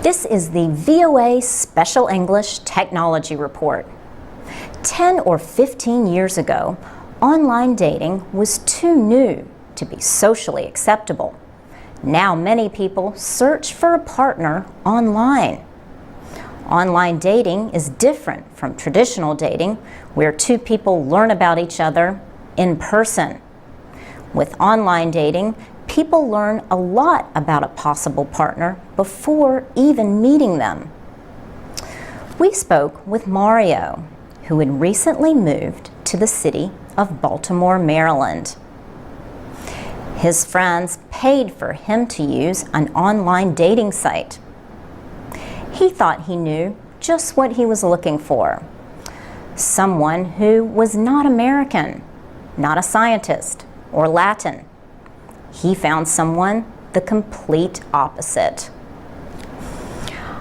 This is the VOA Special English Technology Report. 10 or 15 years ago, online dating was too new to be socially acceptable. Now many people search for a partner online. Online dating is different from traditional dating, where two people learn about each other in person. With online dating, people learn a lot about a possible partner before even meeting them. We spoke with Mario, who had recently moved to the city of Baltimore, Maryland. His friends paid for him to use an online dating site. He thought he knew just what he was looking for. Someone who was not American, not a scientist, or Latin. He found someone the complete opposite.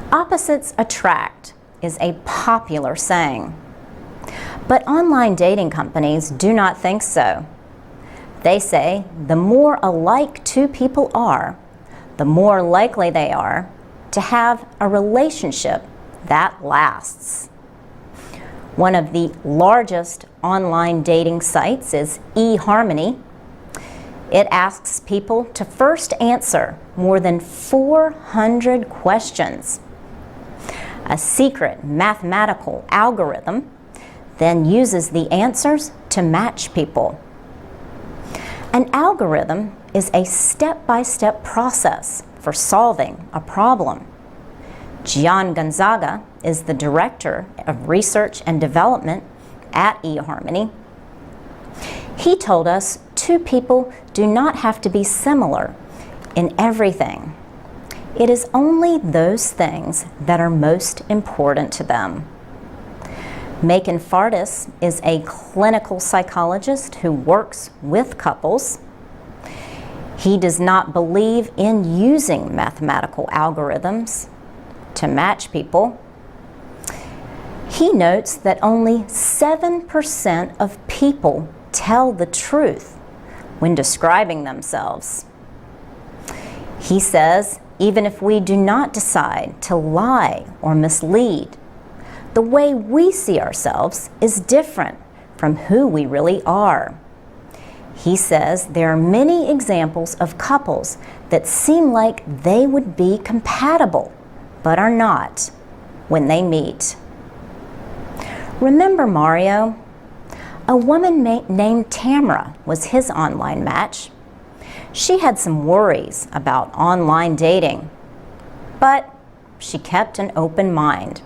Opposites attract is a popular saying. But online dating companies do not think so. They say the more alike two people are, the more likely they are to have a relationship that lasts. One of the largest online dating sites is eHarmony. It asks people to first answer more than 400 questions. A secret mathematical algorithm then uses the answers to match people. An algorithm is a step-by-step process for solving a problem. Gian Gonzaga is the Director of Research and Development at eHarmony. He told us two people do not have to be similar in everything. It is only those things that are most important to them. Macon Fardis is a clinical psychologist who works with couples. He does not believe in using mathematical algorithms to match people. He notes that only 7% of people tell the truth when describing themselves. He says even if we do not decide to lie or mislead, the way we see ourselves is different from who we really are. He says there are many examples of couples that seem like they would be compatible, but are not when they meet. Remember Mario? A woman named Tamara was his online match. She had some worries about online dating, but she kept an open mind.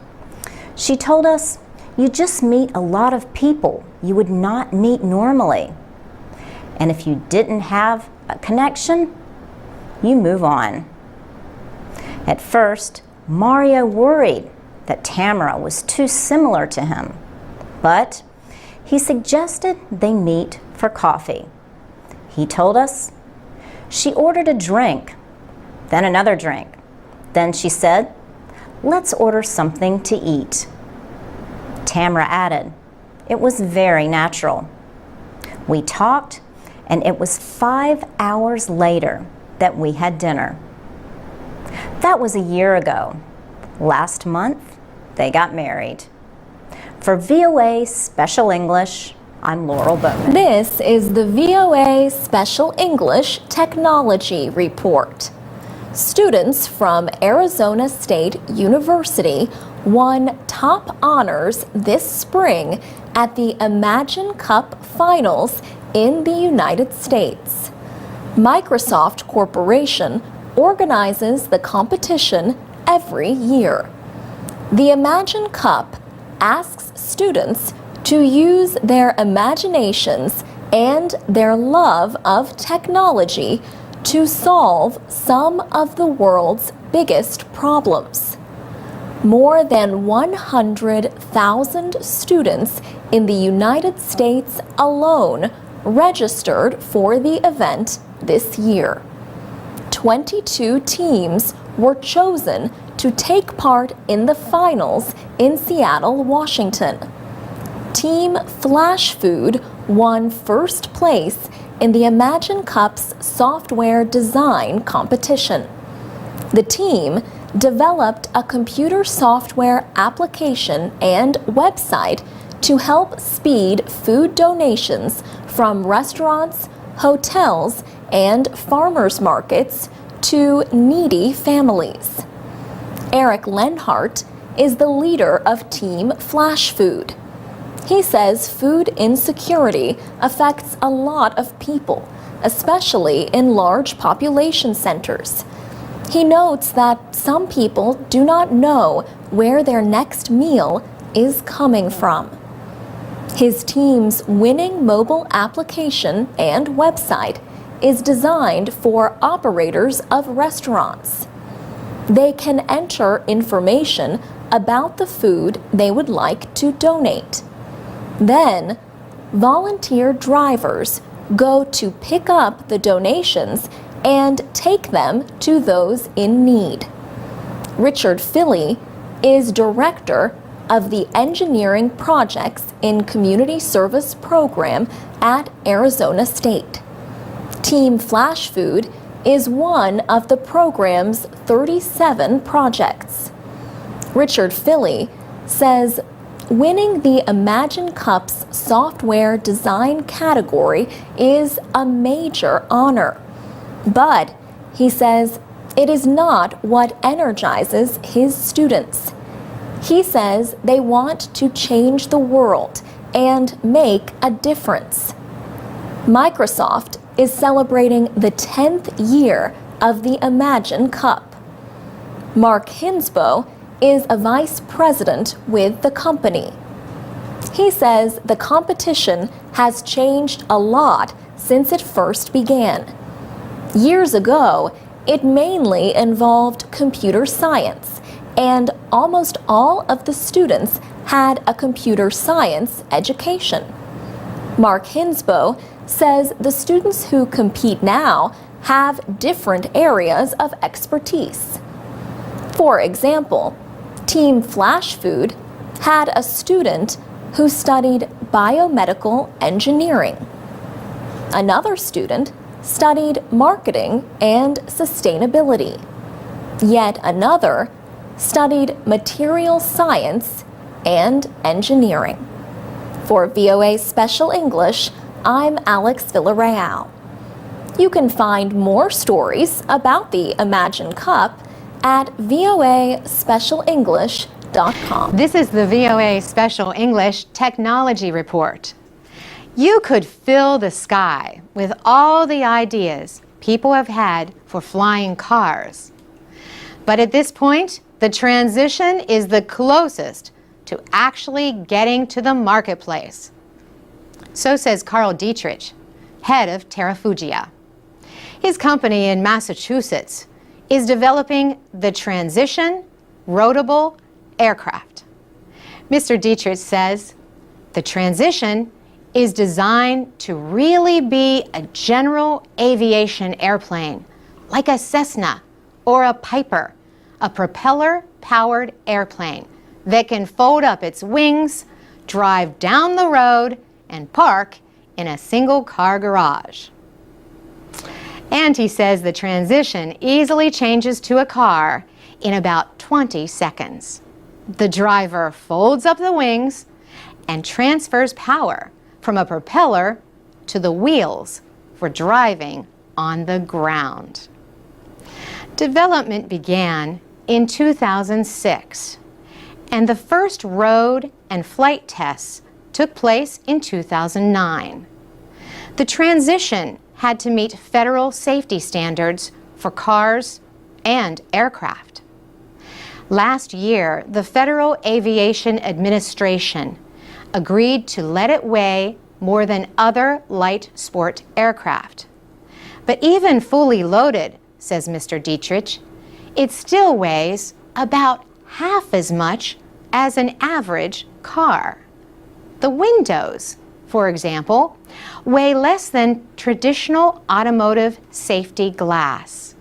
She told us, you just meet a lot of people you would not meet normally. And if you didn't have a connection, you move on. At first, Mario worried that Tamara was too similar to him, but he suggested they meet for coffee. He told us she ordered a drink, then another drink. Then she said, let's order something to eat. Tamara added, it was very natural. We talked, and it was 5 hours later that we had dinner. That was a year ago. Last month, they got married. For VOA Special English, I'm Laurel Bowman. This is the VOA Special English Technology Report. Students from Arizona State University won top honors this spring at the Imagine Cup Finals in the United States. Microsoft Corporation organizes the competition every year. The Imagine Cup asks students to use their imaginations and their love of technology to solve some of the world's biggest problems. More than 100,000 students in the United States alone registered for the event this year. 22 teams were chosen to take part in the finals in Seattle, Washington. Team Flash Food won first place in the Imagine Cup's software design competition. The team developed a computer software application and website to help speed food donations from restaurants, hotels, and farmers markets to needy families. Eric Lenhart is the leader of Team Flash Food. He says food insecurity affects a lot of people, especially in large population centers. He notes that some people do not know where their next meal is coming from. His team's winning mobile application and website is designed for operators of restaurants. They can enter information about the food they would like to donate. Then, volunteer drivers go to pick up the donations and take them to those in need. Richard Philly is director of the Engineering Projects in Community Service program at Arizona State. Team Flash Food is one of the program's 37 projects. Richard Philly says winning the Imagine Cups software design category is a major honor. But, he says, it is not what energizes his students. He says they want to change the world and make a difference. Microsoft is celebrating the 10th year of the Imagine Cup. Mark Hinsbo is a vice president with the company. He says the competition has changed a lot since it first began. Years ago, it mainly involved computer science, and almost all of the students had a computer science education. Mark Hinsbo says the students who compete now have different areas of expertise. For example, Team Flash Food had a student who studied biomedical engineering. Another student studied marketing and sustainability. Yet another studied material science and engineering. For VOA Special English, I'm Alex Villarreal. You can find more stories about the Imagine Cup at voaspecialenglish.com. This is the VOA Special English Technology Report. You could fill the sky with all the ideas people have had for flying cars. But at this point, the transition is the closest to actually getting to the marketplace. So says Carl Dietrich, head of Terrafugia. His company in Massachusetts is developing the transition roadable aircraft. Mr. Dietrich says the transition is designed to really be a general aviation airplane, like a Cessna or a Piper, a propeller-powered airplane that can fold up its wings, drive down the road, and park in a single-car garage. And he says the transition easily changes to a car in about 20 seconds. The driver folds up the wings and transfers power from a propeller to the wheels for driving on the ground. Development began in 2006, and the first road and flight tests took place in 2009. The transition had to meet federal safety standards for cars and aircraft. Last year, the Federal Aviation Administration agreed to let it weigh more than other light sport aircraft. But even fully loaded, says Mr. Dietrich, it still weighs about half as much as an average car. The windows, for example, weigh less than traditional automotive safety glass.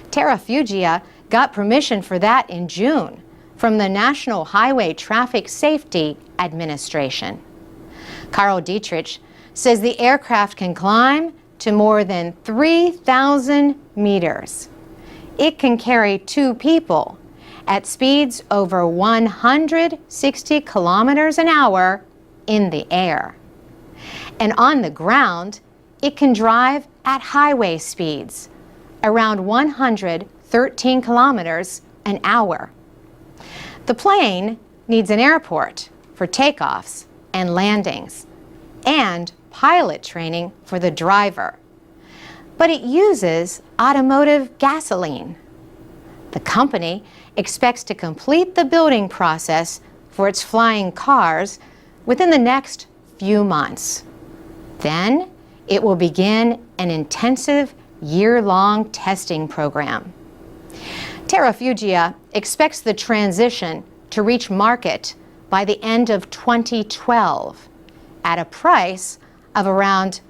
Terrafugia got permission for that in June from the National Highway Traffic Safety Administration. Carl Dietrich says the aircraft can climb to more than 3,000 meters. It can carry 2 people at speeds over 160 kilometers an hour in the air. And on the ground, it can drive at highway speeds, around 113 kilometers an hour. The plane needs an airport for takeoffs and landings, and pilot training for the driver. But it uses automotive gasoline. The company expects to complete the building process for its flying cars within the next few months. Then it will begin an intensive year-long testing program. Terrafugia expects the transition to reach market by the end of 2012 at a price of around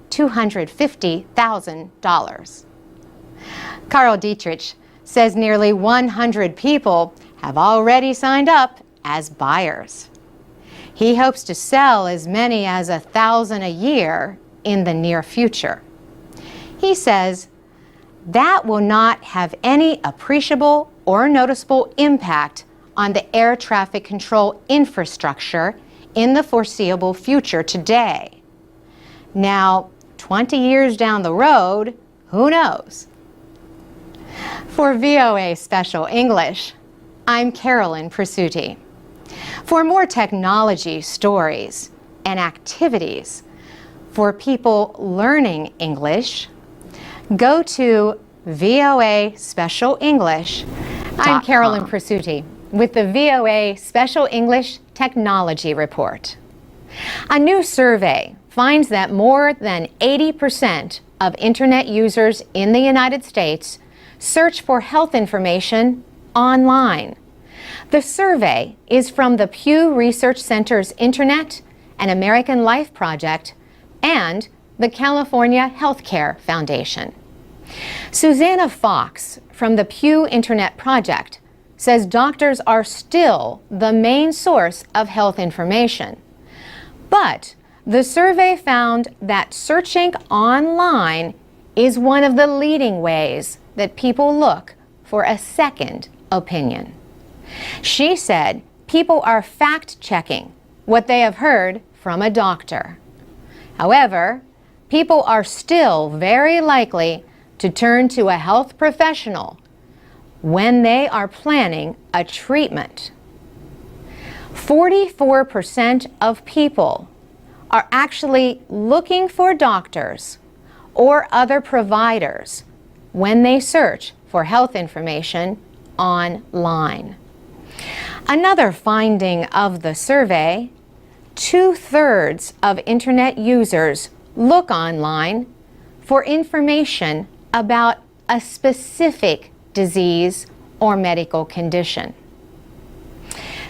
$250,000. Carl Dietrich says nearly 100 people have already signed up as buyers. He hopes to sell as many as 1,000 a year in the near future. He says that will not have any appreciable or noticeable impact on the air traffic control infrastructure in the foreseeable future today. Now, 20 years down the road, who knows? For VOA Special English, I'm Carolyn Presutti. For more technology stories and activities for people learning English, go to VOA Special English. I'm Carolyn Presutti with the VOA Special English Technology Report. A new survey finds that more than 80% of Internet users in the United States search for health information online. The survey is from the Pew Research Center's Internet and American Life Project and the California Healthcare Foundation. Susanna Fox from the Pew Internet Project says doctors are still the main source of health information. But the survey found that searching online is one of the leading ways that people look for a second opinion. She said people are fact-checking what they have heard from a doctor. However, people are still very likely to turn to a health professional when they are planning a treatment. 44% of people are actually looking for doctors or other providers when they search for health information online. Another finding of the survey, 2/3 of Internet users look online for information about a specific disease or medical condition.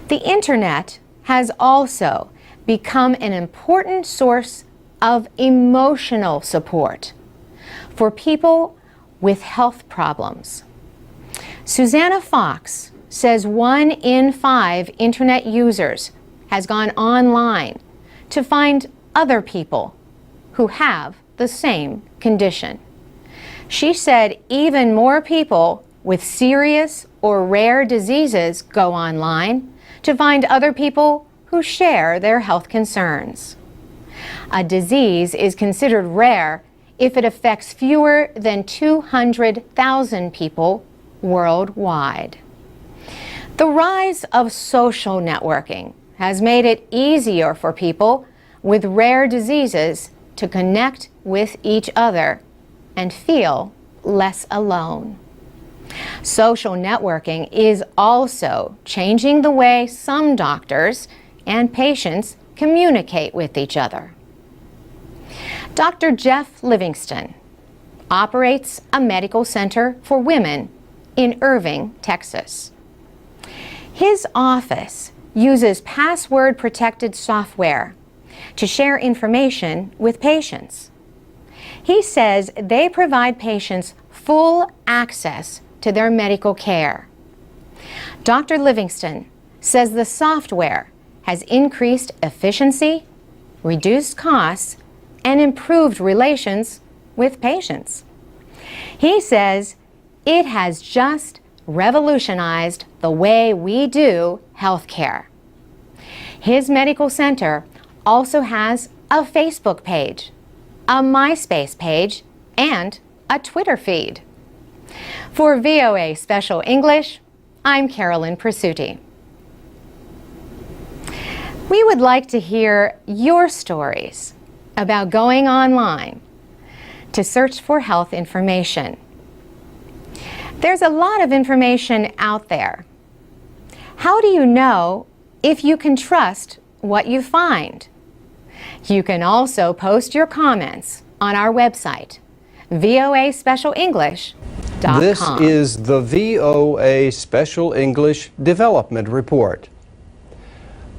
The Internet has also become an important source of emotional support for people with health problems. Susanna Fox says 1 in 5 Internet users has gone online to find other people who have the same condition. She said even more people with serious or rare diseases go online to find other people who share their health concerns. A disease is considered rare if it affects fewer than 200,000 people worldwide. The rise of social networking has made it easier for people with rare diseases to connect with each other and feel less alone. Social networking is also changing the way some doctors and patients communicate with each other. Dr. Jeff Livingston operates a medical center for women in Irving, Texas. His office uses password-protected software to share information with patients. He says they provide patients full access to their medical care. Dr. Livingston says the software has increased efficiency, reduced costs, and improved relations with patients. He says It has just revolutionized the way we do healthcare. His medical center also has a Facebook page, a MySpace page, and a Twitter feed. For VOA Special English, I'm Carolyn Presutti. We would like to hear your stories about going online to search for health information. There's a lot of information out there. How do you know if you can trust what you find? You can also post your comments on our website, voaspecialenglish.com. This is the VOA Special English Development Report.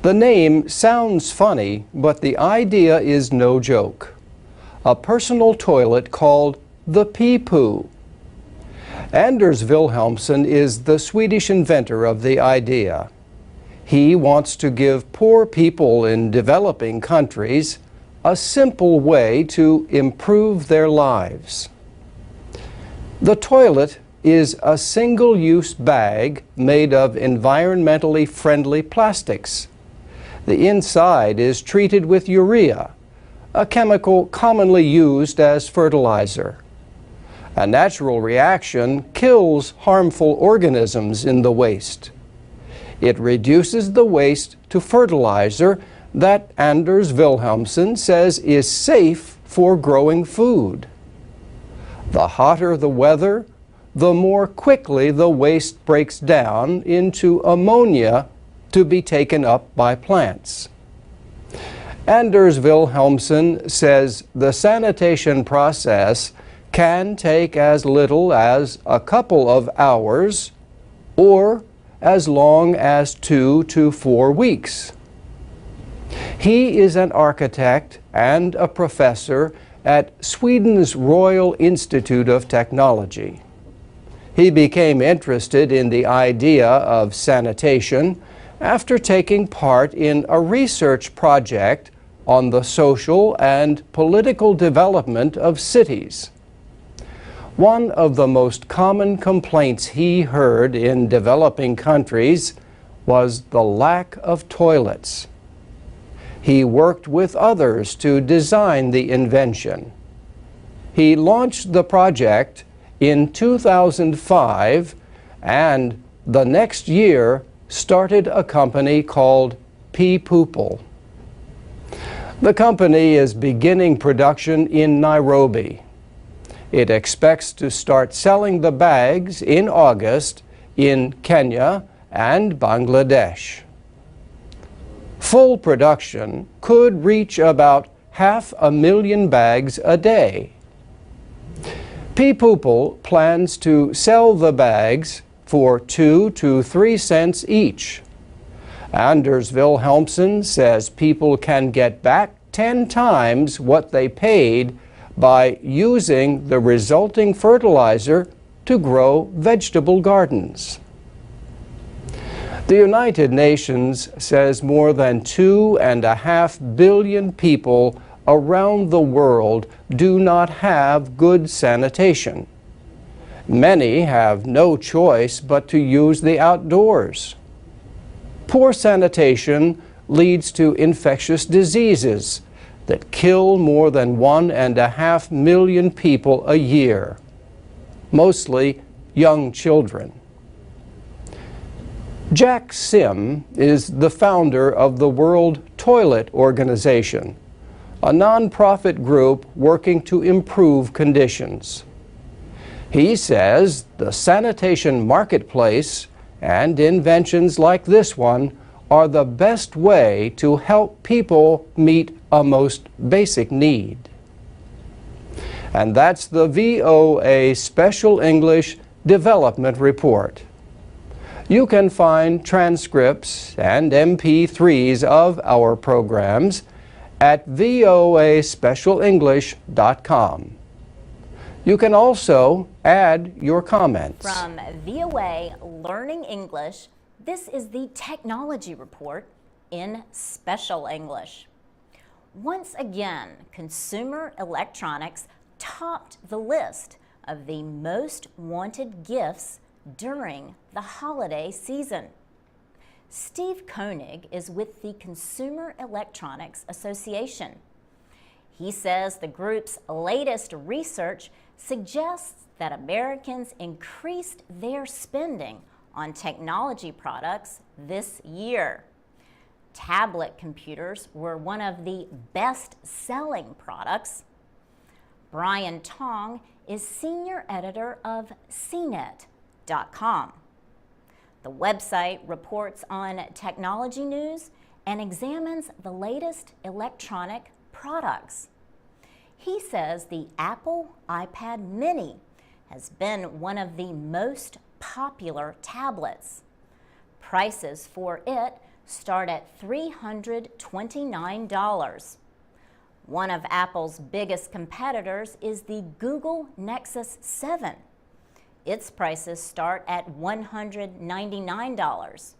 The name sounds funny, but the idea is no joke. A personal toilet called the pee-poo. Anders Wilhelmsson is the Swedish inventor of the idea. He wants to give poor people in developing countries a simple way to improve their lives. The toilet is a single-use bag made of environmentally friendly plastics. The inside is treated with urea, a chemical commonly used as fertilizer. A natural reaction kills harmful organisms in the waste. It reduces the waste to fertilizer that Anders Wilhelmsson says is safe for growing food. The hotter the weather, the more quickly the waste breaks down into ammonia to be taken up by plants. Anders Wilhelmsson says the sanitation process can take as little as a couple of hours or as long as 2 to 4 weeks. He is an architect and a professor at Sweden's Royal Institute of Technology. He became interested in the idea of sanitation after taking part in a research project on the social and political development of cities. One of the most common complaints he heard in developing countries was the lack of toilets. He worked with others to design the invention. He launched the project in 2005 and the next year started a company called Pee-Poople. The company is beginning production in Nairobi. It expects to start selling the bags in August in Kenya and Bangladesh. Full production could reach about 500,000 bags a day. Pee-Poople plans to sell the bags for 2 to 3 cents each. Anders Wilhelmsson says people can get back 10 times what they paid by using the resulting fertilizer to grow vegetable gardens. The United Nations says more than 2.5 billion people around the world do not have good sanitation. Many have no choice but to use the outdoors. Poor sanitation leads to infectious diseases that kill more than 1.5 million people a year, mostly young children. Jack Sim is the founder of the World Toilet Organization, a nonprofit group working to improve conditions. He says the sanitation marketplace and inventions like this one are the best way to help people meet a most basic need. And that's the VOA Special English Development Report. You can find transcripts and MP3s of our programs at voaspecialenglish.com. You can also add your comments. From VOA Learning English, this is the Technology Report in Special English. Once again, consumer electronics topped the list of the most wanted gifts during the holiday season. Steve Koenig is with the Consumer Electronics Association. He says the group's latest research suggests that Americans increased their spending on technology products this year. Tablet computers were one of the best-selling products. Brian Tong is senior editor of CNET.com. The website reports on technology news and examines the latest electronic products. He says the Apple iPad Mini has been one of the most popular tablets. Prices for it start at $329. One of Apple's biggest competitors is the Google Nexus 7. Its prices start at $199.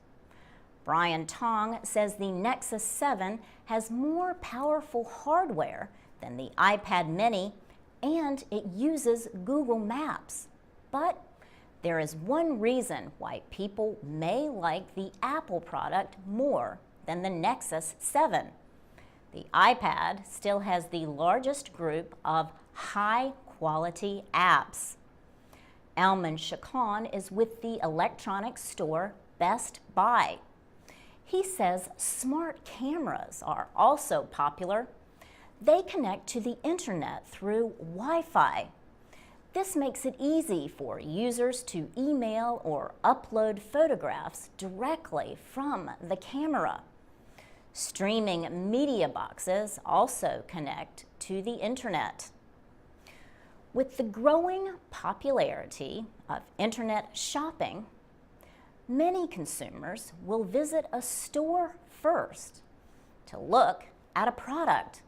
Brian Tong says the Nexus 7 has more powerful hardware than the iPad Mini, and it uses Google Maps. But there is one reason why people may like the Apple product more than the Nexus 7. The iPad still has the largest group of high-quality apps. Alman Chacon is with the electronics store Best Buy. He says smart cameras are also popular. They connect to the internet through Wi-Fi. This makes it easy for users to email or upload photographs directly from the camera. Streaming media boxes also connect to the internet. With the growing popularity of internet shopping, many consumers will visit a store first to look at a product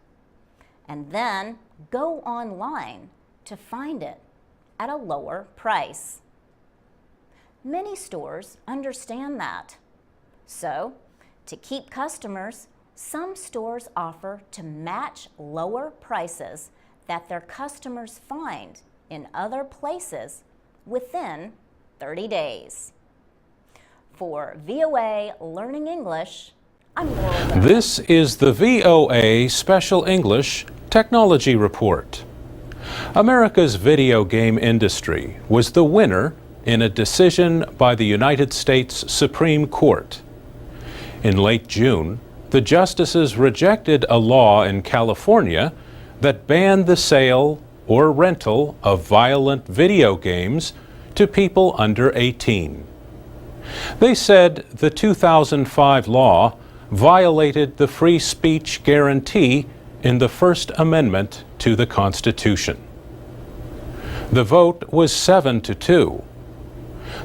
and then go online to find it at a lower price. Many stores understand that. So, to keep customers, some stores offer to match lower prices that their customers find in other places within 30 days. For VOA Learning English, I'm Laurel. This is the VOA Special English Technology Report. America's video game industry was the winner in a decision by the United States Supreme Court. In late June, the justices rejected a law in California that banned the sale or rental of violent video games to people under 18. They said the 2005 law violated the free speech guarantee in the First Amendment to the Constitution. The vote was 7-2.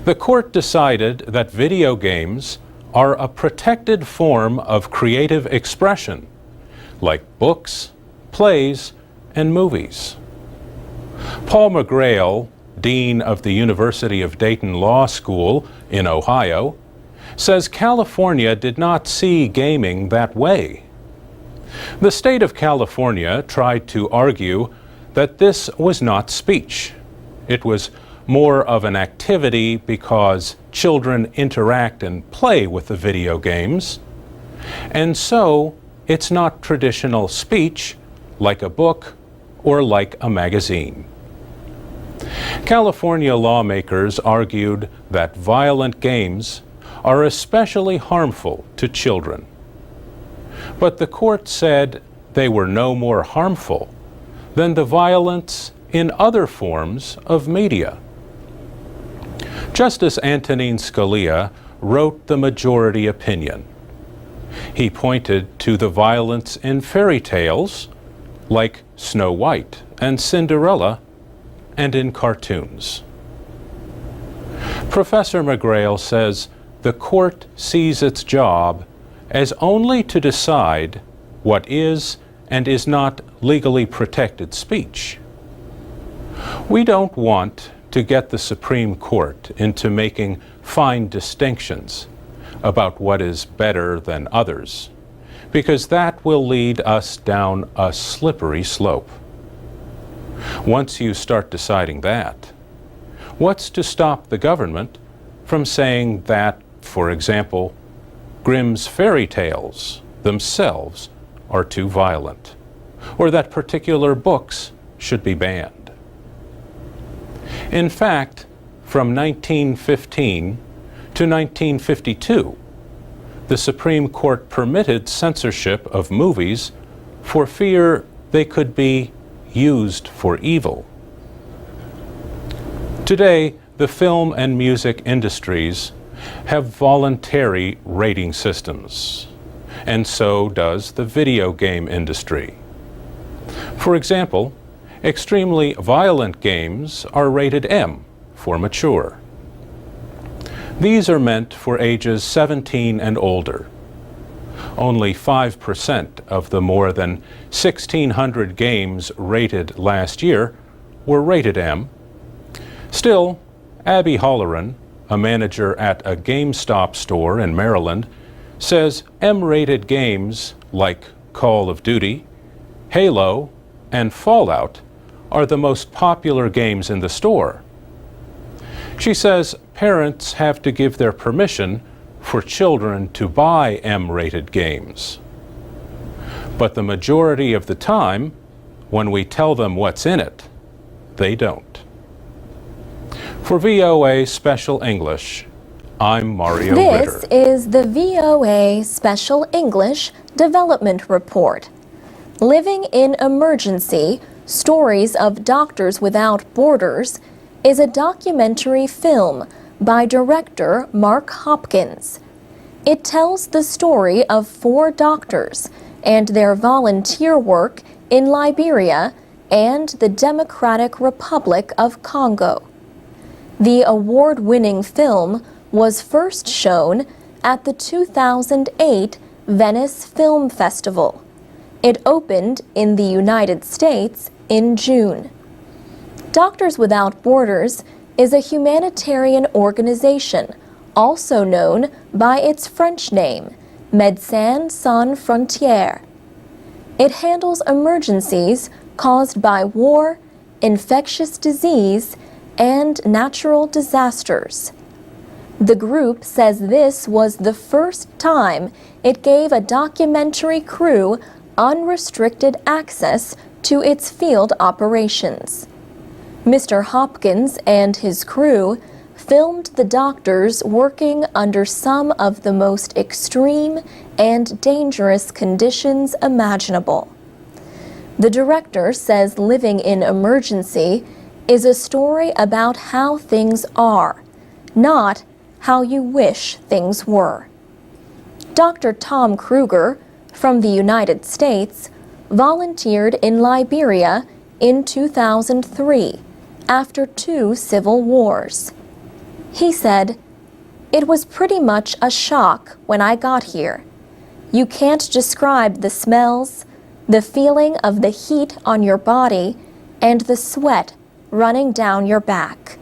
The court decided that video games are a protected form of creative expression, like books, plays, and movies. Paul McGrail, Dean of the University of Dayton Law School in Ohio, says California did not see gaming that way. The state of California tried to argue that this was not speech. It was more of an activity because children interact and play with the video games, and so it's not traditional speech like a book or like a magazine. California lawmakers argued that violent games are especially harmful to children. But the court said they were no more harmful than the violence in other forms of media. Justice Antonin Scalia wrote the majority opinion. He pointed to the violence in fairy tales, like Snow White and Cinderella, and in cartoons. Professor McGrail says the court sees its job as only to decide what is and is not legally protected speech. We don't want to get the Supreme Court into making fine distinctions about what is better than others, because that will lead us down a slippery slope. Once you start deciding that, what's to stop the government from saying that, for example, Grimm's fairy tales themselves are too violent, or that particular books should be banned? In fact, from 1915 to 1952, the Supreme Court permitted censorship of movies for fear they could be used for evil. Today, the film and music industries have voluntary rating systems, and so does the video game industry. For example, extremely violent games are rated M for mature. These are meant for ages 17 and older. Only 5% of the more than 1,600 games rated last year were rated M. Still, Abby Holleran, a manager at a GameStop store in Maryland, says M-rated games like Call of Duty, Halo, and Fallout are the most popular games in the store. She says parents have to give their permission for children to buy M-rated games. But the majority of the time, when we tell them what's in it, they don't. For VOA Special English, I'm Mario Ritter. This is the VOA Special English Development Report. Living in Emergency, Stories of Doctors Without Borders is a documentary film by director Mark Hopkins. It tells the story of 4 doctors and their volunteer work in Liberia and the Democratic Republic of Congo. The award-winning film was first shown at the 2008 Venice Film Festival. It opened in the United States in June. Doctors Without Borders is a humanitarian organization, also known by its French name, Médecins Sans Frontières. It handles emergencies caused by war, infectious disease, and natural disasters. The group says this was the first time it gave a documentary crew unrestricted access to its field operations. Mr. Hopkins and his crew filmed the doctors working under some of the most extreme and dangerous conditions imaginable. The director says Living in Emergency is a story about how things are, not how you wish things were. Dr. Tom Kruger, from the United States, volunteered in Liberia in 2003 after 2 civil wars. He said, "It was pretty much a shock when I got here. You can't describe the smells, the feeling of the heat on your body, and the sweat running down your back.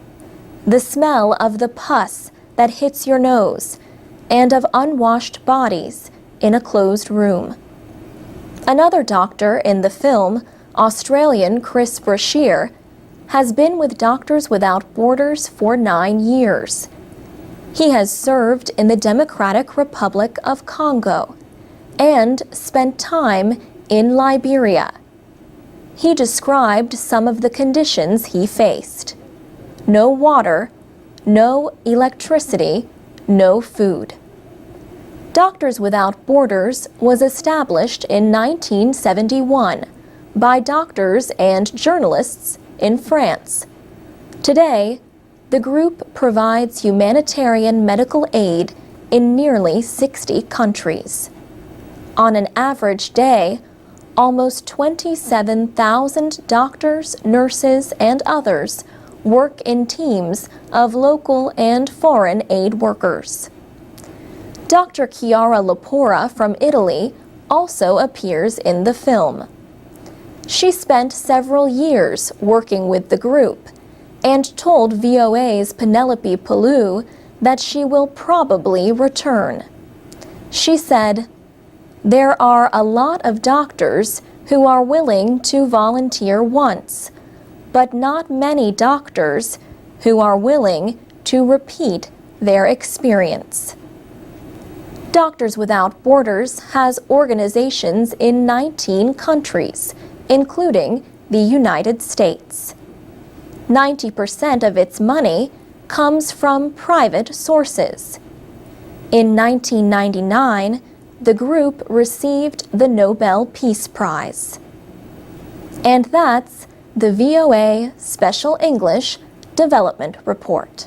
The smell of the pus that hits your nose, and of unwashed bodies in a closed room." Another doctor in the film, Australian Chris Brashear, has been with Doctors Without Borders for 9 years. He has served in the Democratic Republic of Congo and spent time in Liberia. He described some of the conditions he faced: no water, no electricity, no food. Doctors Without Borders was established in 1971 by doctors and journalists in France. Today, the group provides humanitarian medical aid in nearly 60 countries. On an average day, almost 27,000 doctors, nurses, and others work in teams of local and foreign aid workers. Dr. Chiara Lapora from Italy also appears in the film. She spent several years working with the group and told VOA's Penelope Palou that she will probably return. She said, "There are a lot of doctors who are willing to volunteer once, but not many doctors who are willing to repeat their experience. Doctors Without Borders has organizations in 19 countries, including the United States. 90% of its money comes from private sources. In 1999, the group received the Nobel Peace Prize. And that's the VOA Special English Development Report.